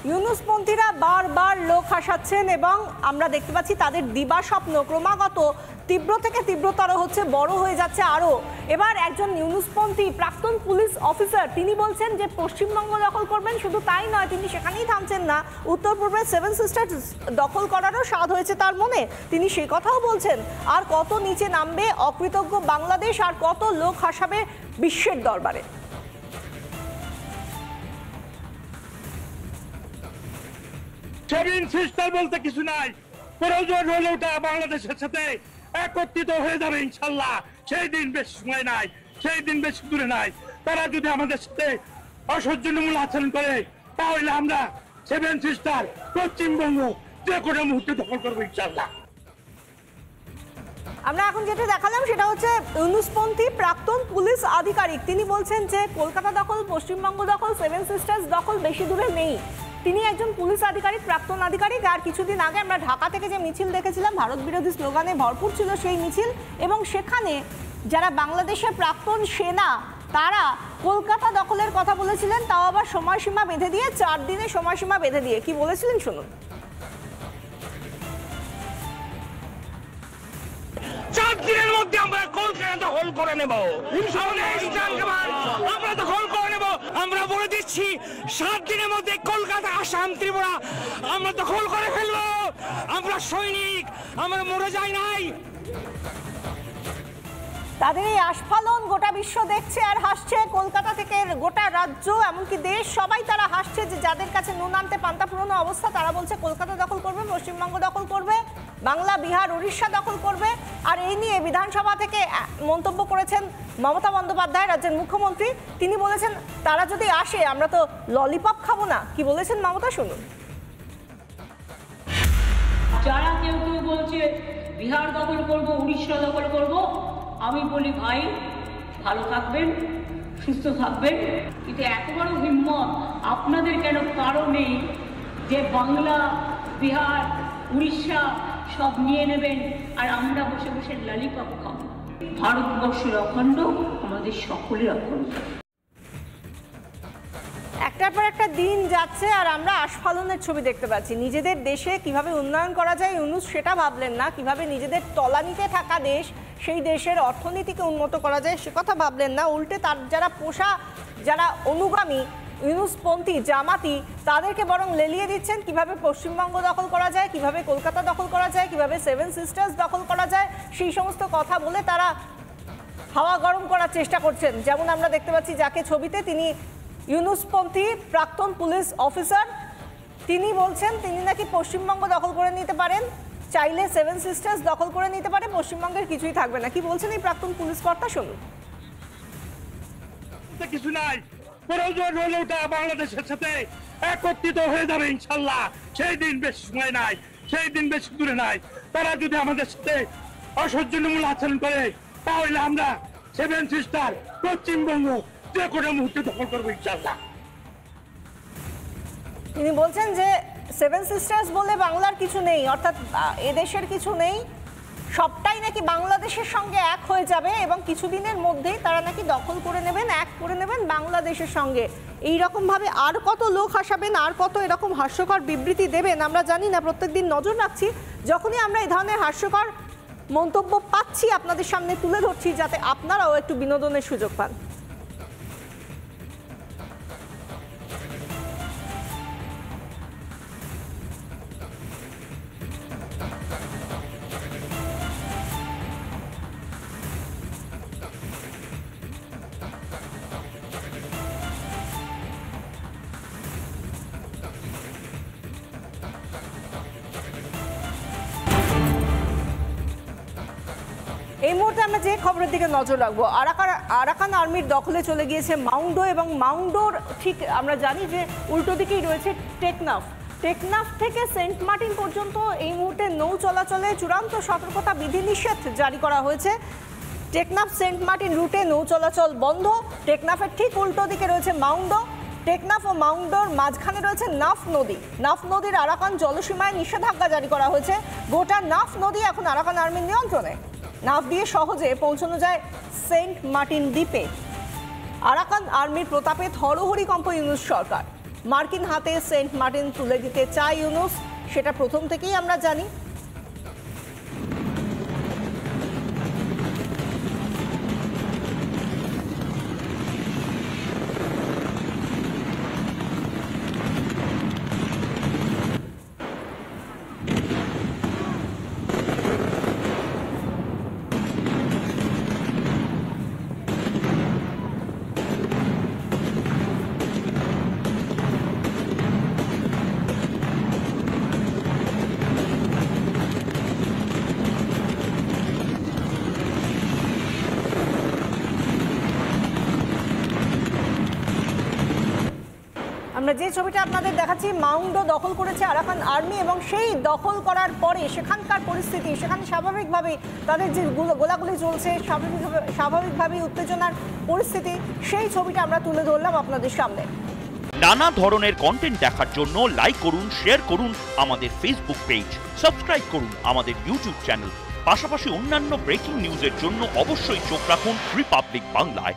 ইউনুসপন্থীরা বারবার লোক হাসাচ্ছেন এবং আমরা দেখতে পাচ্ছি তাদের দিবাস্বপ্ন ক্রমাগত তীব্র থেকে তীব্রতর হচ্ছে, বড় হয়ে যাচ্ছে আরও। এবার একজন ইউনুসপন্থী প্রাক্তন পুলিশ অফিসার তিনি বলছেন যে পশ্চিমবঙ্গ দখল করবেন, শুধু তাই নয় তিনি সেখানেই থামছেন না, উত্তর পূর্বের 7 সিস্টার্স দখল করারও স্বাদ হয়েছে তার মনে। তিনি সে কথাও বলছেন, আর কত নিচে নামবে অকৃতজ্ঞ বাংলাদেশ, আর কত লোক হাসাবে বিশ্বের দরবারে। সেভেন সিস্টার বলতে কিছু নাই, প্রয়োজন হলে ওটা বাংলাদেশের সাথে একত্রিত হয়ে যাবে ইনশাল্লাহ। সেই দিন বেশি সময় নাই, সেই দিন বেশি দূরে নাই। তারা যদি আমাদের সাথে অসহ্যমূল আচরণ করে তাহলে আমরা সেভেন সিস্টার পশ্চিমবঙ্গ যে কোনো মুহূর্তে দখল করবো ইনশাল্লাহ। আমরা এখন যেটা দেখালাম সেটা হচ্ছে ইউনুসপন্থী প্রাক্তন পুলিশ আধিকারিক, তিনি বলছেন যে কলকাতা দখল, পশ্চিমবঙ্গ দখল, 7 সিস্টার্স দখল বেশি দূরে নেই। তিনি একজন পুলিশ আধিকারিক, প্রাক্তন আধিকারিক। আর কিছুদিন আগে আমরা ঢাকা থেকে যে মিছিল দেখেছিলাম, ভারত বিরোধী স্লোগানে ভরপুর ছিল সেই মিছিল, এবং সেখানে যারা বাংলাদেশের প্রাক্তন সেনা তারা কলকাতা দখলের কথা বলেছিলেন, তাও আবার সময়সীমা বেঁধে দিয়ে, 4 দিনের সময়সীমা বেঁধে দিয়ে। কি বলেছিলেন শুনুন। 4 দিনের মধ্যে আমরা কলকাতা দখল করে নেব, আমরা দখল করে নেব। আমরা বলে দিচ্ছি 7 দিনের মধ্যে কলকাতা, আসাম, ত্রিপুরা আমরা দখল করে ফেলবো। আমরা সৈনিক, আমরা মরে যাই নাই। তাদের এই আস্ফালন গোটা বিশ্ব দেখছে আর হাসছে। কলকাতা থেকে গোটা রাজ্য, এমনকি দেশ, সবাই তারা হাসছে যে যাদের কাছে নুন আনতে পান্তা পুরনো অবস্থা, তারা বলছে কলকাতা দখল করবে, পশ্চিমবঙ্গ দখল করবে, বাংলা, বিহার, উড়িষ্যা দখল করবে। আর এই নিয়ে বিধানসভা থেকে মন্তব্য করেছেন মমতা বন্দ্যোপাধ্যায়, রাজ্যের মুখ্যমন্ত্রী। তিনি বলেছেন তারা যদি আসে আমরা তো ললিপপ খাবো না। কি বলেছেন মমতা, শুনুন। যারা কেউ কেউ বলছে বিহার দখল করব, উড়িষ্যা দখল করব, আমি বলি ভাই ভালো থাকবেন, সুস্থ থাকবেন, কিন্তু এত বড় হিম্মত আপনাদের কেন কারো নেই যে বাংলা, বিহার, উড়িষ্যা সব নিয়ে নেবেন আর আমরা বসে বসে ললিপপ খাবো। ভারতবর্ষের অখণ্ড, আমাদের সকলের অখণ্ড। একটার পর একটা দিন যাচ্ছে আর আমরা আস্ফালনের ছবি দেখতে পাচ্ছি। নিজেদের দেশে কিভাবে উন্নয়ন করা যায় ইউনুস সেটা ভাবলেন না, কিভাবে নিজেদের তলানিতে থাকা দেশ সেই দেশের অর্থনীতিকে উন্নত করা যায় সে কথা ভাবলেন না। উল্টে তার যারা পোষা, যারা অনুগামী ইউনুসপন্থী জামাতি, তাদেরকে বরং লেলিয়ে দিচ্ছেন কিভাবে পশ্চিমবঙ্গ দখল করা যায়, কিভাবে কলকাতা দখল করা যায়, কিভাবে 7 সিস্টার্স দখল করা যায়, সেই সমস্ত কথা বলে তারা হাওয়া গরম করার চেষ্টা করছেন। যেমন আমরা দেখতে পাচ্ছি যাকে ছবিতে, তিনি ইউনুসপন্থী প্রাক্তন পুলিশ অফিসার, তিনি বলছেন তিনি নাকি পশ্চিমবঙ্গ দখল করে নিতে পারেন, চাইলে 7 সিস্টার্স দখল করে নিতে পারে, পশ্চিমবঙ্গের কিছুই থাকবে না। কি বলছেন এই প্রাক্তন পুলিশ কর্তা, শুনুন। কিছু নাই, প্রয়োজন হলে ওটা বাংলাদেশের সাথে একত্রিত হয়ে যাবে ইনশাল্লাহ। সেই দিন বেশি সময় নাই, সেই দিন বেশি দূরে নাই। তারা যদি আমাদের সাথে অসহ্যমূল আচরণ করে তাহলে আমরা 7 সিস্টার পশ্চিমবঙ্গ যে কোনো মুহূর্তে দখল করবো ইনশাল্লাহ। তিনি বলছেন যে 7 সিস্টার্স বলে বাংলার কিছু নেই, অর্থাৎ এদেশের কিছু নেই, সবটাই নাকি বাংলাদেশের সঙ্গে এক হয়ে যাবে এবং কিছুদিনের মধ্যেই তারা নাকি দখল করে নেবেন, এক করে নেবেন বাংলাদেশের সঙ্গে। এইরকমভাবে আর কত লোক হাসাবেন, আর কত এরকম হাস্যকর বিবৃতি দেবেন আমরা জানি না। প্রত্যেকদিন নজর রাখছি, যখনই আমরা এই ধরনের হাস্যকর মন্তব্য পাচ্ছি আপনাদের সামনে তুলে ধরছি, যাতে আপনারাও একটু বিনোদনের সুযোগ পান। এই মুহূর্তে আমরা যে খবরের দিকে নজর রাখবো, আরাকান আর্মির দখলে চলে গিয়েছে মাউন্ডো, এবং মাউন্ডোর ঠিক আমরা জানি যে উল্টো দিকেই রয়েছে টেকনাফ। টেকনাফ থেকে সেন্ট মার্টিন পর্যন্ত এই মুহূর্তে নৌ চলাচলে চূড়ান্ত সতর্কতা বিধিনিষেধ জারি করা হয়েছে। টেকনাফ সেন্ট মার্টিন রুটে নৌ চলাচল বন্ধ। টেকনাফের ঠিক উল্টো দিকে রয়েছে মাউন্ডো। টেকনাফ ও মাউন্ডোর মাঝখানে রয়েছে নাফ নদী। নাফ নদীর আরাকান জলসীমায় নিষেধাজ্ঞা জারি করা হয়েছে। গোটা নাফ নদী এখন আরাকান আর্মির নিয়ন্ত্রণে। নাফ দিয়ে সহজে পৌঁছানো যায় সেন্ট মার্টিন দ্বীপে। আরাকান আর্মির প্রতাপে থরহরি কম্প ইউনুস সরকার। মার্কিন হাতে সেন্ট মার্টিন তুলে দিতে চায় ইউনূস, সেটা প্রথম থেকেই আমরা জানি। আমরা যে ছবিটা আপনাদের দেখাচ্ছি, মাউন্ডো দখল করেছে আরাকান আর্মি, এবং সেই দখল করার পরে সেখানকার পরিস্থিতি, সেখানে স্বাভাবিকভাবেই তাদের যে গোলাগুলি চলছে, স্বাভাবিকভাবেই উত্তেজনার পরিস্থিতি, সেই ছবিটা আমরা তুলে ধরলাম আপনাদের সামনে। নানা ধরনের কন্টেন্ট দেখার জন্য লাইক করুন, শেয়ার করুন আমাদের ফেসবুক পেজ, সাবস্ক্রাইব করুন আমাদের ইউটিউব চ্যানেল। পাশাপাশি অন্যান্য ব্রেকিং নিউজের জন্য অবশ্যই চোখ রাখুন রিপাবলিক বাংলায়।